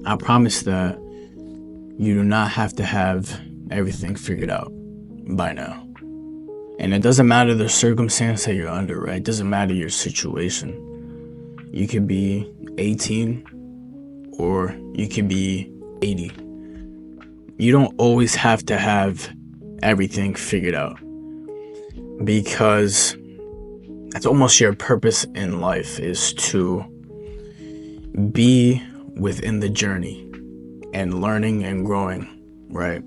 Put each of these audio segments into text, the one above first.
I promise that you do not have to have everything figured out by now. And it doesn't matter the circumstance that you're under, right? It doesn't matter your situation. You could be 18 or you could be 80. You don't always have to have everything figured out, because that's almost your purpose in life, is to be within the journey and learning and growing, right?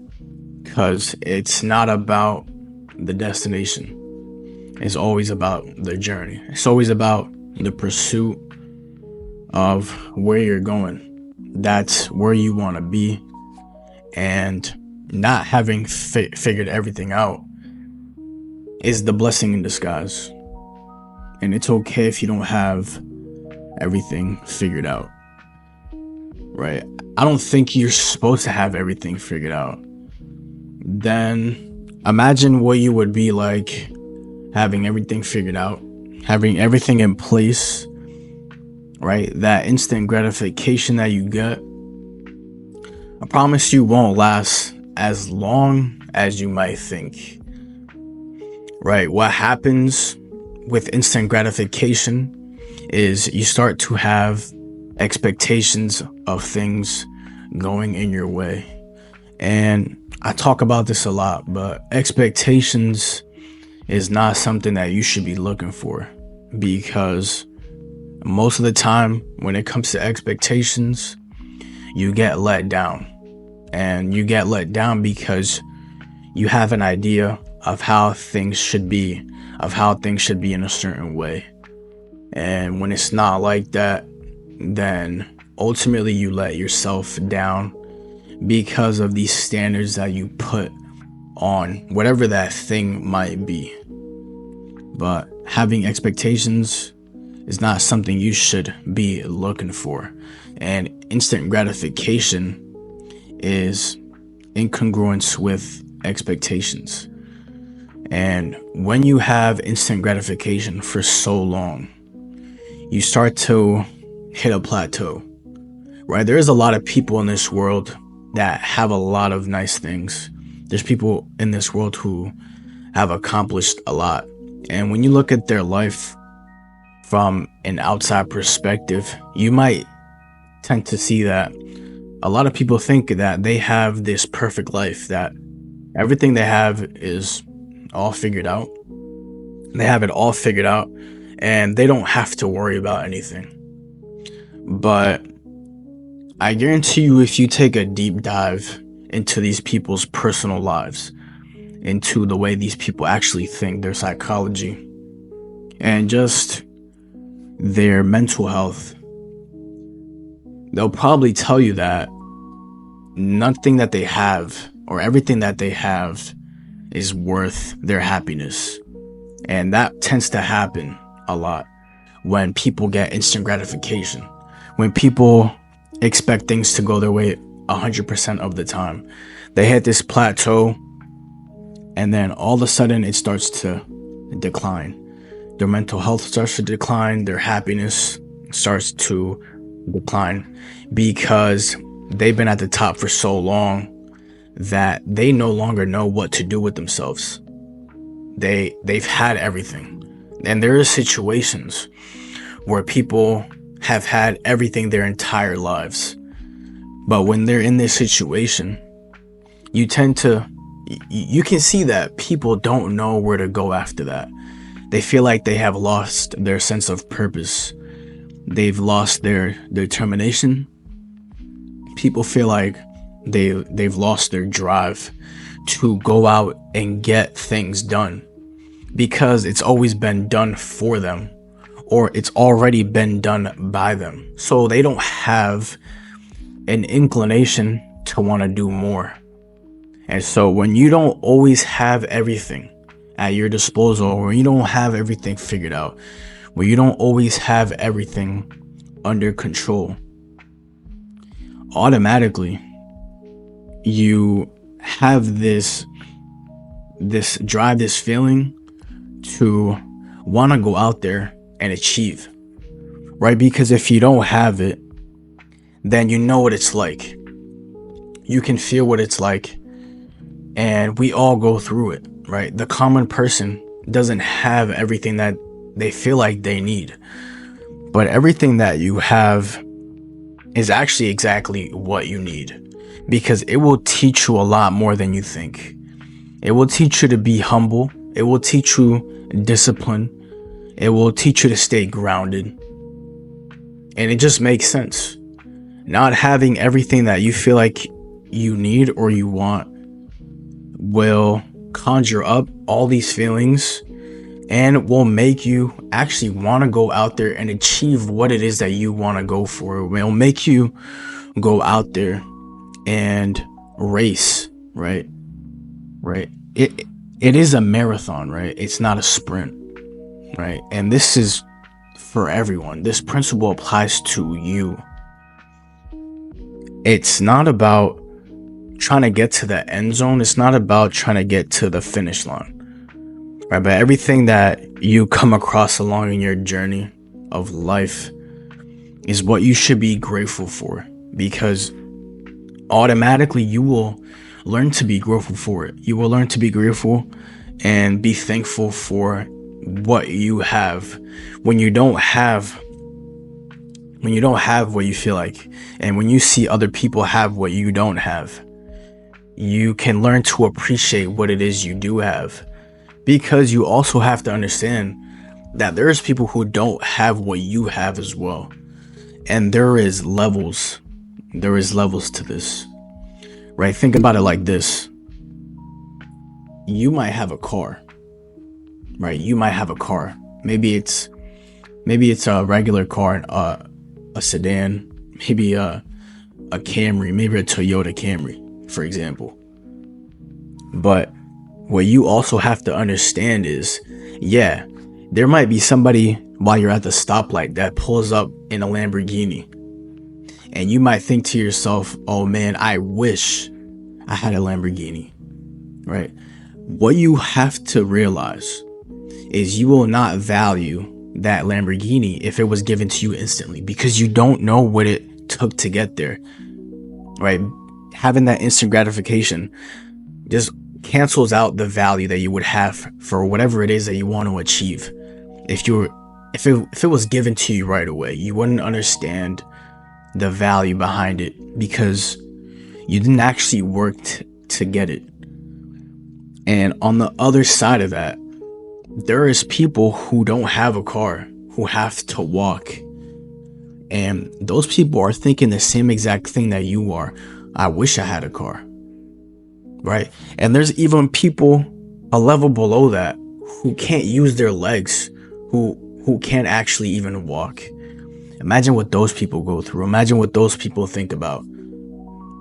Because it's not about the destination. It's always about the journey. It's always about the pursuit of where you're going. That's where you want to be. And not having figured everything out is the blessing in disguise. And it's okay if you don't have everything figured out, right? I don't think you're supposed to have everything figured out. Then imagine what you would be like having everything figured out, having everything in place, right? That instant gratification that you get, I promise you won't last as long as you might think, right? What happens with instant gratification is you start to have expectations of things going in your way. And I talk about this a lot, but expectations is not something that you should be looking for, because most of the time when it comes to expectations, you get let down. And you get let down because you have an idea of how things should be, in a certain way. And when it's not like that, then ultimately you let yourself down because of these standards that you put on whatever that thing might be. But having expectations is not something you should be looking for. And instant gratification is incongruence with expectations. And when you have instant gratification for so long, you start to hit a plateau, right? There's a lot of people in this world that have a lot of nice things. There's people in this world who have accomplished a lot. And when you look at their life from an outside perspective, you might tend to see that a lot of people think that they have this perfect life, that everything they have is all figured out. They have it all figured out and they don't have to worry about anything. But I guarantee you, if you take a deep dive into these people's personal lives, into the way these people actually think, their psychology, and just their mental health, they'll probably tell you that nothing that they have or everything that they have is worth their happiness. And that tends to happen a lot when people get instant gratification, when people expect things to go their way 100% of the time. They hit this plateau and then all of a sudden it starts to decline. Their mental health starts to decline, their happiness starts to decline, because they've been at the top for so long that they no longer know what to do with themselves. They've had everything. And there are situations where people have had everything their entire lives. But when they're in this situation, you can see that people don't know where to go after that. They feel like they have lost their sense of purpose. They've lost their determination. People feel like they've lost their drive to go out and get things done, because it's always been done for them, or it's already been done by them. So they don't have an inclination to want to do more. And so when you don't always have everything at your disposal, or when you don't have everything figured out, when you don't always have everything under control, automatically you have this drive, this feeling to want to go out there and achieve, right? Because if you don't have it, then you know what it's like. You can feel what it's like. And we all go through it, right? The common person doesn't have everything that they feel like they need. But everything that you have is actually exactly what you need, because it will teach you a lot more than you think. It will teach you to be humble. It will teach you discipline. It will teach you to stay grounded. And it just makes sense. Not having everything that you feel like you need or you want will conjure up all these feelings and will make you actually want to go out there and achieve what it is that you want to go for. It will make you go out there and race, right? It is a marathon, right? It's not a sprint, right? And this is for everyone. This principle applies to you. It's not about trying to get to the end zone. It's not about trying to get to the finish line, right? But everything that you come across along in your journey of life is what you should be grateful for, because automatically you will learn to be grateful for it. You will learn to be grateful and be thankful for what you have when you don't have what you feel like. And when you see other people have what you don't have, you can learn to appreciate what it is you do have. Because you also have to understand that there's people who don't have what you have as well. And there is levels to this, right? Think about it like this. You might have a car, right? You might have a car. Maybe it's a regular car, a sedan, maybe a Camry, maybe a Toyota Camry, for example. But what you also have to understand is, yeah, there might be somebody while you're at the stoplight that pulls up in a Lamborghini. And you might think to yourself, oh man, I wish I had a Lamborghini, right? What you have to realize is you will not value that Lamborghini if it was given to you instantly, because you don't know what it took to get there, right? Having that instant gratification just cancels out the value that you would have for whatever it is that you want to achieve. If it was given to you right away, you wouldn't understand the value behind it, because you didn't actually work to get it. And on the other side of that, there is people who don't have a car, who have to walk. And those people are thinking the same exact thing that you are. I wish I had a car, right? And there's even people a level below that who can't use their legs, who can't actually even walk. Imagine what those people go through. Imagine what those people think about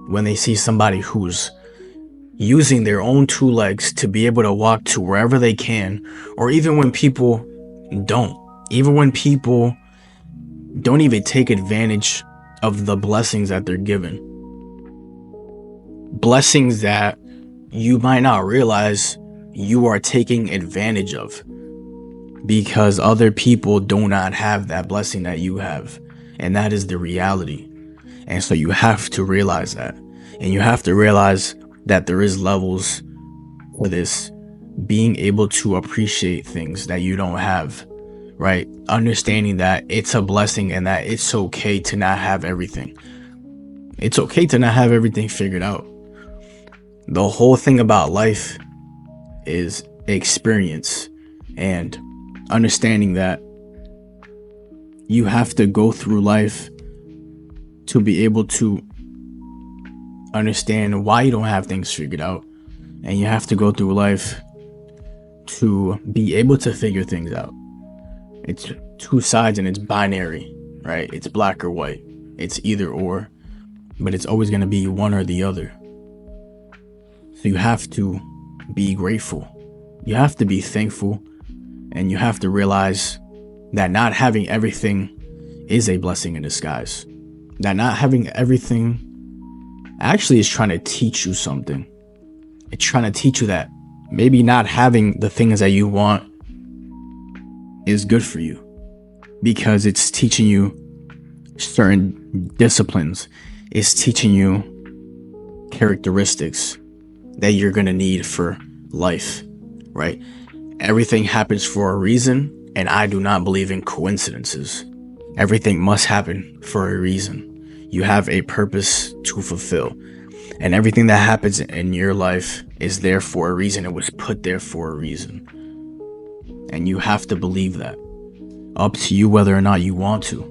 when they see somebody who's using their own two legs to be able to walk to wherever they can, or even when people don't. Even when people don't even take advantage of the blessings that they're given. Blessings that you might not realize you are taking advantage of, because other people do not have that blessing that you have. And that is the reality. And so you have to realize that. And you have to realize that there is levels for this. Being able to appreciate things that you don't have, right? Understanding that it's a blessing and that it's okay to not have everything. It's okay to not have everything figured out. The whole thing about life is experience, and understanding that you have to go through life to be able to understand why you don't have things figured out. And you have to go through life to be able to figure things out. It's two sides and it's binary, right? It's black or white. It's either or, but it's always going to be one or the other. So you have to be grateful. You have to be thankful. And you have to realize that not having everything is a blessing in disguise. That not having everything actually is trying to teach you something. It's trying to teach you that maybe not having the things that you want is good for you, because it's teaching you certain disciplines. It's teaching you characteristics that you're going to need for life, right? Everything happens for a reason, and I do not believe in coincidences. Everything must happen for a reason. You have a purpose to fulfill, and everything that happens in your life is there for a reason. It was put there for a reason, and you have to believe that. Up to you whether or not you want to,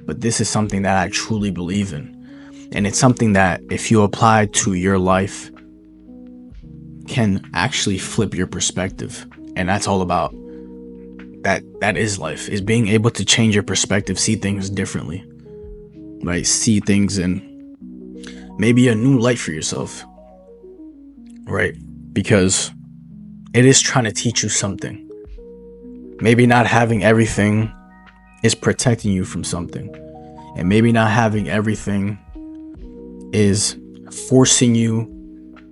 but this is something that I truly believe in, and it's something that if you apply to your life can actually flip your perspective. And that's all about that is life, is being able to change your perspective, see things differently, right? See things in maybe a new light for yourself, right? Because it is trying to teach you something. Maybe not having everything is protecting you from something, and maybe not having everything is forcing you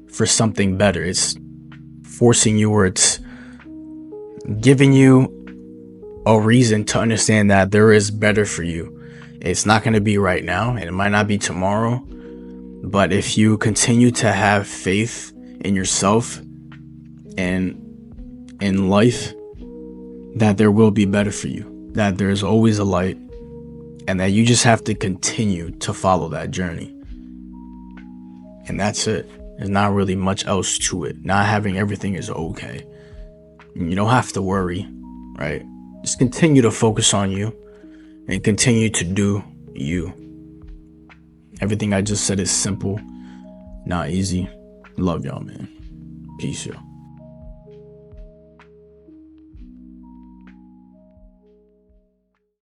for something better. It's forcing you, or it's giving you a reason to understand that there is better for you. It's not going to be right now, and it might not be tomorrow, but if you continue to have faith in yourself and in life, that there will be better for you, that there's always a light, and that you just have to continue to follow that journey. And that's it. There's not really much else to it. Not having everything is okay. You don't have to worry, right? Just continue to focus on you and continue to do you. Everything I just said is simple, not easy. Love y'all, man. Peace, y'all.